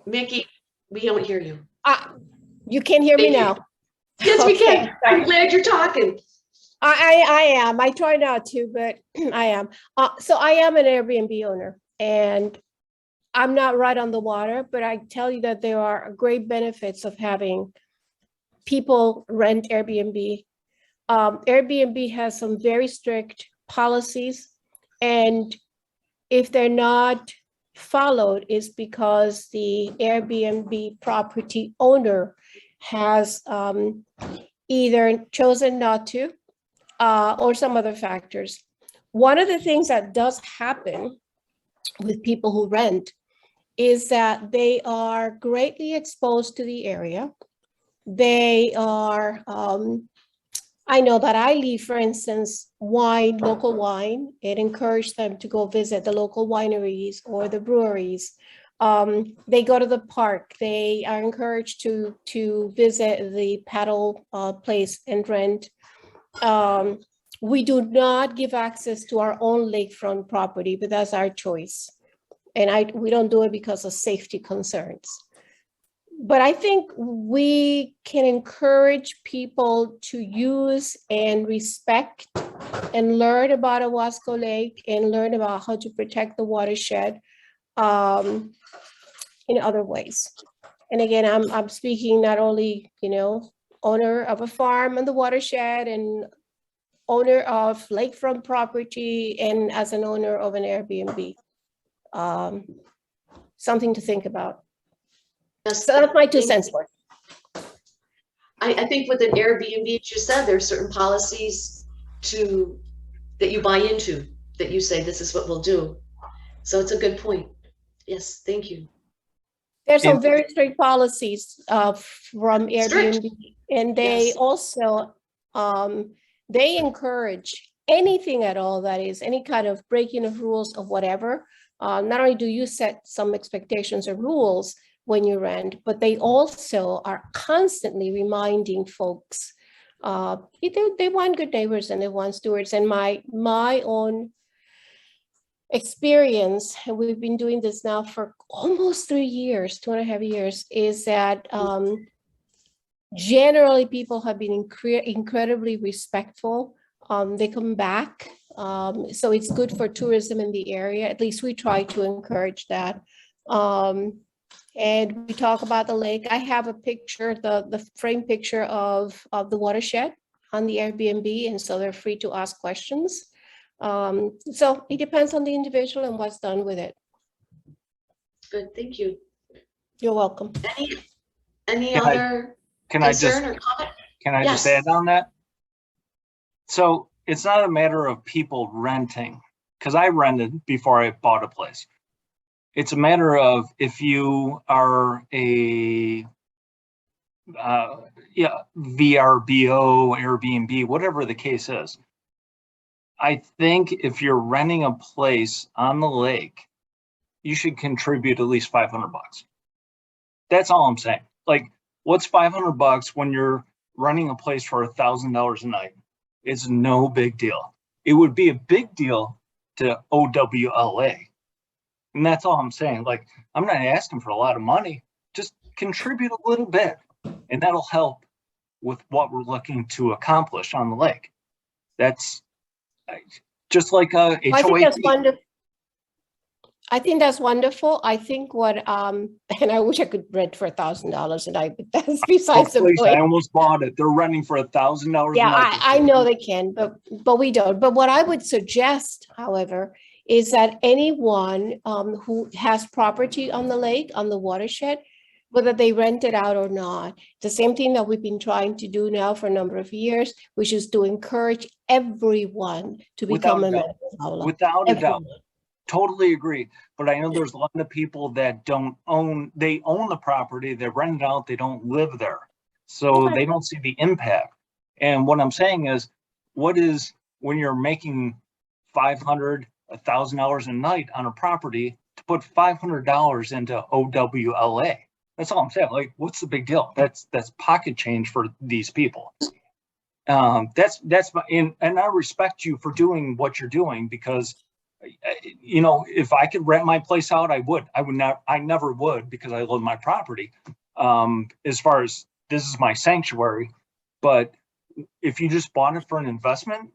Mickey, we don't hear you. You can hear me Thank you. now. Yes, we Okay. can. I'm glad you're talking. I am. I try not to, but I am. So I am an Airbnb owner, and I'm not right on the water, but I tell you that there are great benefits of having people rent Airbnb. Airbnb has some very strict policies, and if they're not followed, it's because the Airbnb property owner has either chosen not to or some other factors. One of the things that does happen with people who rent is that they are greatly exposed to the area. they are, I know that I leave, for instance, wine, local wine. It encouraged them to go visit the local wineries or the breweries. They go to the park. They are encouraged to visit the paddle place and rent. We do not give access to our own lakefront property, but that's our choice. And we don't do it because of safety concerns. But I think we can encourage people to use and respect and learn about Owasco Lake and learn about how to protect the watershed in other ways. And again, I'm speaking not only, owner of a farm on the watershed and owner of lakefront property and as an owner of an Airbnb. Something to think about. Yes, So that's my 2 cents worth. I think with an Airbnb, you said there are certain policies that you buy into, that you say, this is what we'll do. So it's a good point. Yes, thank you. There's some very strict policies from Strict. Airbnb, and they Yes. also, they encourage anything at all that is any kind of breaking of rules of whatever. Not only do you set some expectations or rules when you rent, but they also are constantly reminding folks. They want good neighbors and they want stewards. And my own experience, and we've been doing this now for almost 3 years, 2.5 years, is that generally people have been incredibly respectful. They come back. So it's good for tourism in the area. At least we try to encourage that. And we talk about the lake. I have a picture, the frame picture of the watershed on the Airbnb, and so they're free to ask questions. So it depends on the individual and what's done with it. Good, thank you. You're welcome. Any Can other concern or comment? Can I just Yes. add on that? So it's not a matter of people renting, because I rented before I bought a place. It's a matter of if you are a VRBO, Airbnb, whatever the case is. I think if you're renting a place on the lake, you should contribute at least $500. That's all I'm saying. Like, what's $500 when you're renting a place for $1,000 a night? It's no big deal. It would be a big deal to OWLA. And that's all I'm saying. Like, I'm not asking for a lot of money. Just contribute a little bit, and that'll help with what we're looking to accomplish on the lake. That's just like a HOA. I think that's wonderful. I think that's wonderful. I think what, and I wish I could rent for $1,000 a night, but that's besides the Place, I point. almost bought it. They're renting for $1,000 Yeah, a night. I know they can, but we don't. But what I would suggest, however, is that anyone who has property on the lake, on the watershed, whether they rent it out or not, the same thing that we've been trying to do now for a number of years, which is to encourage everyone to become a member of Aula. Without a doubt. Everyone. Totally agree. But I know there's a lot of people that don't own, they own the property, they rent it out, they don't live there. So they don't see the impact. And what I'm saying is, what is when you're making $500, $1,000 a night on a property to put $500 into OWLA? That's all I'm saying. Like, what's the big deal? That's pocket change for these people. That's and I respect you for doing what you're doing, because you know, if I could rent my place out, I would. I never would, because I love my property. As far as this is my sanctuary, but if you just bought it for an investment,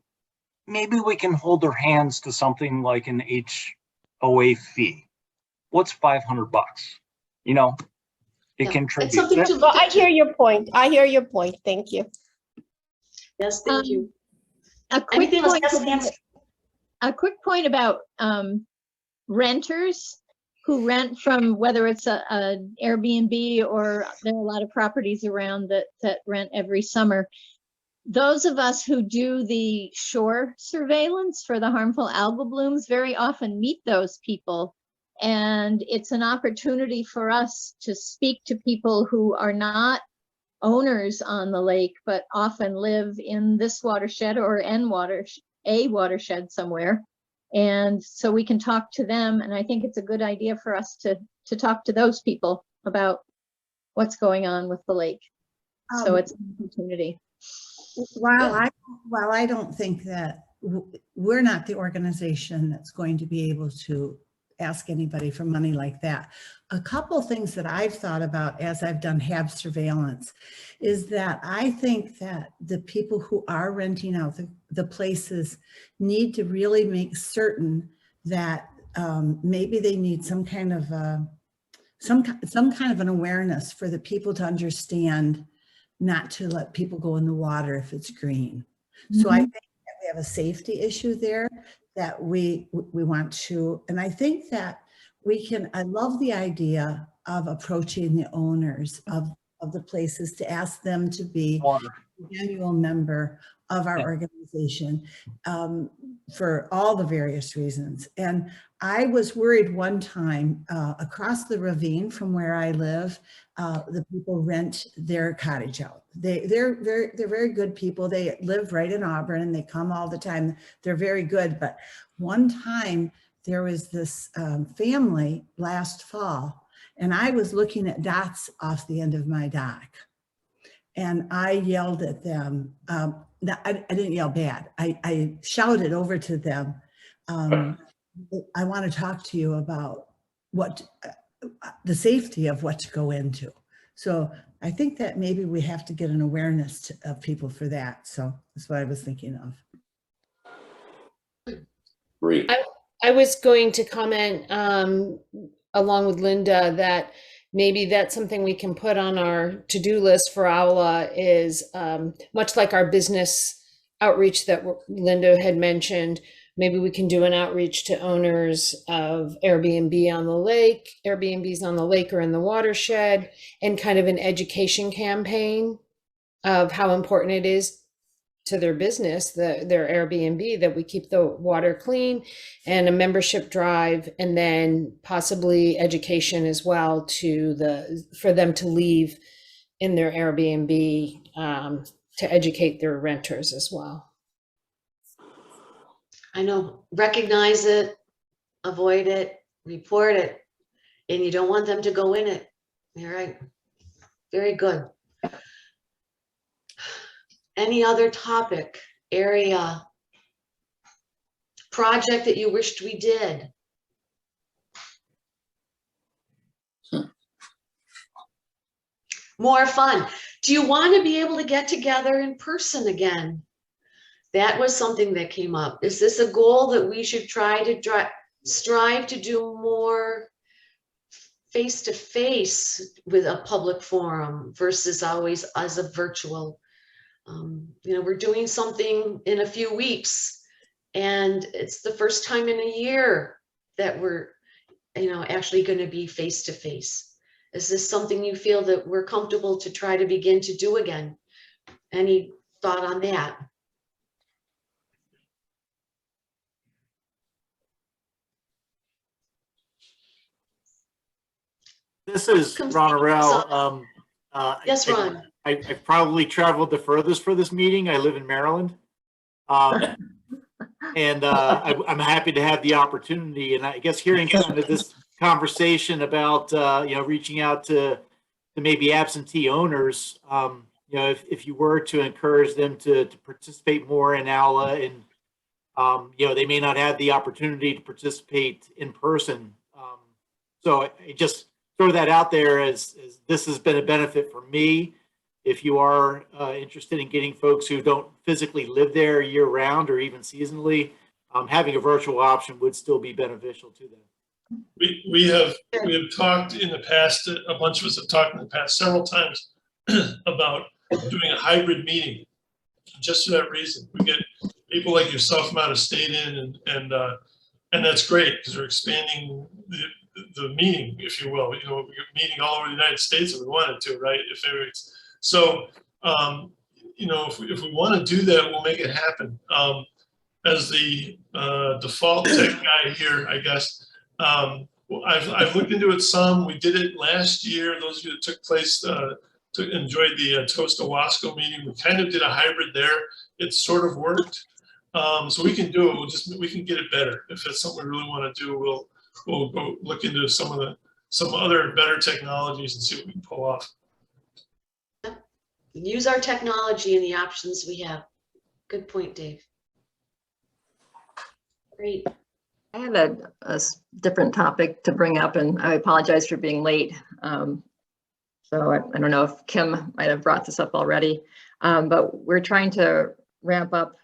maybe we can hold their hands to something like an HOA fee. What's $500? You know, it contributes. Well, I hear your point. I hear your point. Thank you. Yes, thank you. A quick Anything else, point yes, about, Nancy? a quick point about renters who rent from, whether it's a Airbnb or there are a lot of properties around that rent every summer. Those of us who do the shore surveillance for the harmful algal blooms very often meet those people. And it's an opportunity for us to speak to people who are not owners on the lake, but often live in this watershed or a watershed somewhere. And so we can talk to them. And I think it's a good idea for us to talk to those people about what's going on with the lake. So it's an opportunity. While I don't think that we're not the organization that's going to be able to ask anybody for money like that. A couple things that I've thought about as I've done HAB surveillance is that I think that the people who are renting out the places need to really make certain that maybe they need some kind of some kind of an awareness for the people to understand not to let people go in the water if it's green. So I think that we have a safety issue there that we want to, and I think that we can, I love the idea of approaching the owners of the places to ask them to be an annual member of our organization for all the various reasons. And I was worried one time across the ravine from where I live, the people rent their cottage out. They're very good people. They live right in Auburn and they come all the time. They're very good. But one time there was this family last fall, and I was looking at dots off the end of my dock, and I yelled at them. I didn't yell bad. I shouted over to them. I want to talk to you about what the safety of what to go into. So I think that maybe we have to get an awareness of people for that. So that's what I was thinking of. Great. I was going to comment along with Linda that maybe that's something we can put on our to-do list for Aula is much like our business outreach that Linda had mentioned. Maybe we can do an outreach to owners of Airbnb on the lake, Airbnbs on the lake or in the watershed, and kind of an education campaign of how important it is to their business, their Airbnb, that we keep the water clean, and a membership drive, and then possibly education as well for them to leave in their Airbnb to educate their renters as well. I know, recognize it, avoid it, report it, and you don't want them to go in it. You're right. Very good. Any other topic, area, project that you wished we did? More fun. Do you want to be able to get together in person again? That was something that came up. Is this a goal that we should try to strive to do more face-to-face with a public forum versus always as a virtual? You know, we're doing something in a few weeks, and it's the first time in a year that we're, you know, actually going to be face-to-face. Is this something you feel that we're comfortable to try to begin to do again? Any thought on that? This is Ron Arel. Yes, Ron. I've probably traveled the furthest for this meeting. I live in Maryland. And I'm happy to have the opportunity. And I guess hearing kind of this conversation about, you know, reaching out to maybe absentee owners, you know, if you were to encourage them to participate more in Aula, and, you know, they may not have the opportunity to participate in person. So I just throw that out there as this has been a benefit for me. If you are interested in getting folks who don't physically live there year round or even seasonally, having a virtual option would still be beneficial to them. We have talked in the past, a bunch of us have talked in the past several times about doing a hybrid meeting, just for that reason. We get people like yourself from out of state in, and that's great because we're expanding the meeting, if you will. You know, we're meeting all over the United States if we wanted to, right? So, you know, if we want to do that, we'll make it happen. As the default tech guy here, I guess, I've looked into it some. We did it last year. Those of you that took enjoyed the Toast Owasco meeting. We kind of did a hybrid there. It sort of worked. So we can do it. We can get it better. If it's something we really want to do, we'll go look into some other better technologies and see what we can pull off. Use our technology and the options we have. Good point, Dave. Great. I had a different topic to bring up, and I apologize for being late. So I don't know if Kim might have brought this up already, but we're trying to ramp up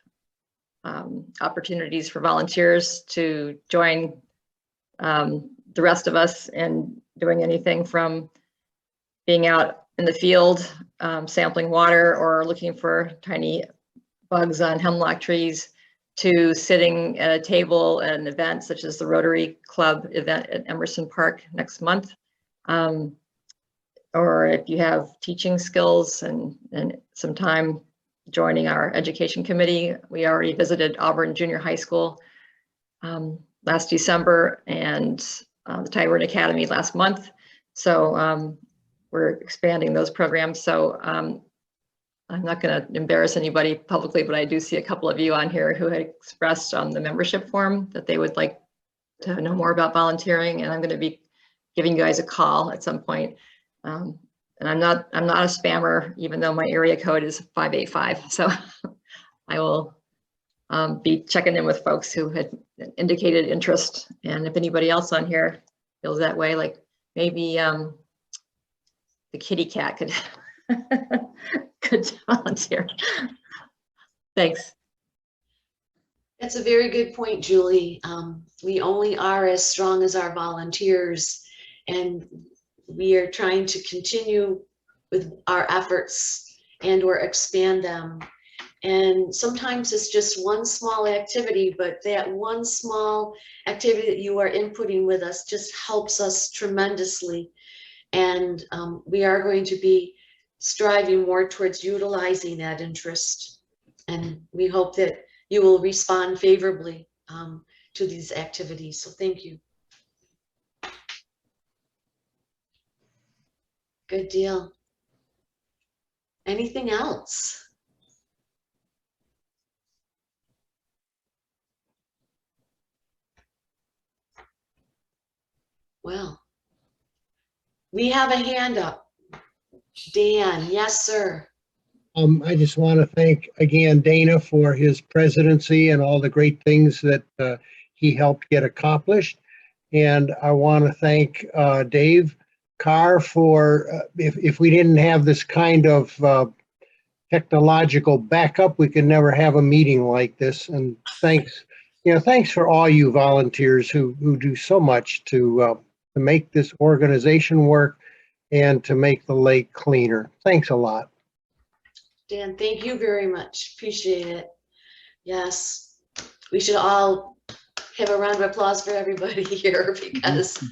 opportunities for volunteers to join the rest of us in doing anything from being out in the field, sampling water or looking for tiny bugs on hemlock trees, to sitting at a table at an event such as the Rotary Club event at Emerson Park next month. Or if you have teaching skills and some time joining our education committee. We already visited Auburn Junior High School last December and the Tyburn Academy last month. So we're expanding those programs. So I'm not going to embarrass anybody publicly, but I do see a couple of you on here who had expressed on the membership form that they would like to know more about volunteering, and I'm going to be giving you guys a call at some point. And I'm not a spammer, even though my area code is 585. So I will be checking in with folks who had indicated interest, and if anybody else on here feels that way, like maybe the kitty cat could could volunteer. Thanks. That's a very good point, Julie. We only are as strong as our volunteers, and we are trying to continue with our efforts and or expand them. And sometimes it's just one small activity, but that one small activity that you are inputting with us just helps us tremendously. And we are going to be striving more towards utilizing that interest. And we hope that you will respond favorably to these activities. So thank you. Good deal. Anything else? Well, we have a hand up. Dan, yes, sir. I just want to thank again Dana for his presidency and all the great things that he helped get accomplished. And I want to thank Dave Carr for, if we didn't have this kind of technological backup, we could never have a meeting like this. And thanks, thanks for all you volunteers who do so much to make this organization work and to make the lake cleaner. Thanks a lot. Dan, thank you very much. Appreciate it. Yes, we should all have a round of applause for everybody here, because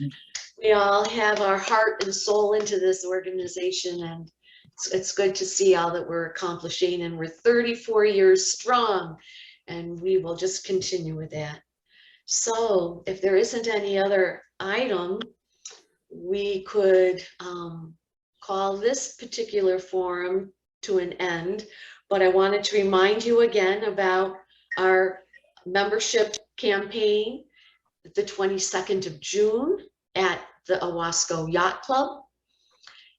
we all have our heart and soul into this organization, and it's good to see all that we're accomplishing, and we're 34 years strong, and we will just continue with that. So if there isn't any other item, we could call this particular forum to an end, but I wanted to remind you again about our membership campaign the 22nd of June at the Owasco Yacht Club.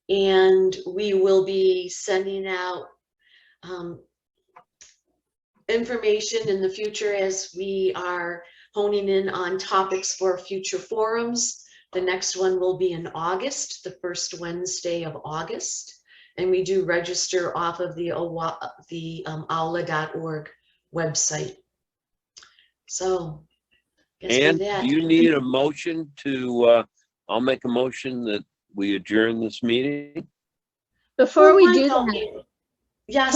And we will be sending out information in the future as we are honing in on topics for future forums. The next one will be in August, the first Wednesday of August. And we do register off of the aula.org website. So, and do you need a motion to, I'll make a motion that we adjourn this meeting? Before we do that, yes,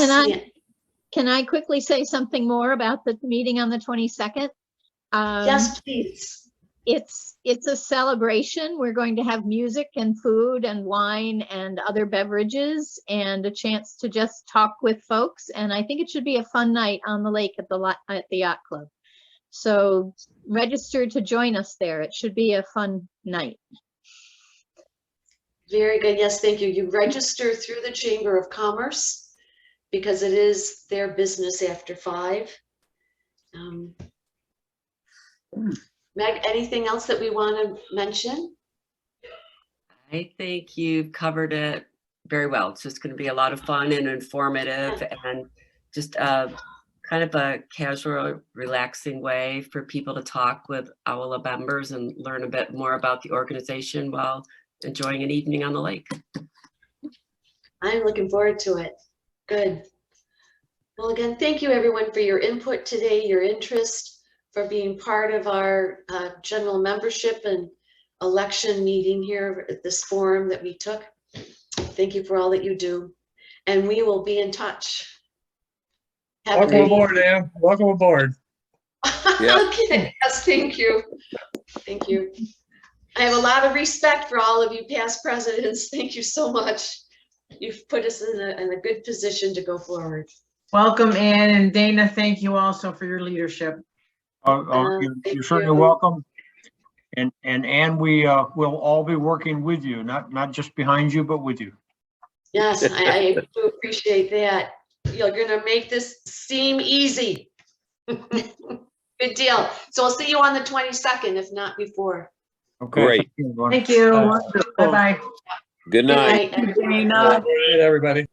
can I quickly say something more about the meeting on the 22nd? Yes, please. It's a celebration. We're going to have music and food and wine and other beverages and a chance to just talk with folks. And I think it should be a fun night on the lake at the yacht club. So register to join us there. It should be a fun night. Very good. Yes, thank you. You register through the Chamber of Commerce because it is their business after 5. Meg, anything else that we want to mention? I think you've covered it very well. It's just going to be a lot of fun and informative and just kind of a casual, relaxing way for people to talk with AWLA members and learn a bit more about the organization while enjoying an evening on the lake. I'm looking forward to it. Good. Well, again, thank you everyone for your input today, your interest, for being part of our general membership and election meeting here at this forum that we took. Thank you for all that you do. And we will be in touch. Welcome aboard, Ann. Welcome aboard. Okay, yes, thank you. Thank you. I have a lot of respect for all of you past presidents. Thank you so much. You've put us in a good position to go forward. Welcome, Ann, and Dana, thank you also for your leadership. You're certainly welcome. And Ann, we will all be working with you, not just behind you, but with you. Yes, I do appreciate that. You're gonna make this seem easy. Good deal. So I'll see you on the 22nd, if not before. Okay. Great. Thank you. Bye-bye. Good night. Good night, everyone. Dana. Good night, everybody.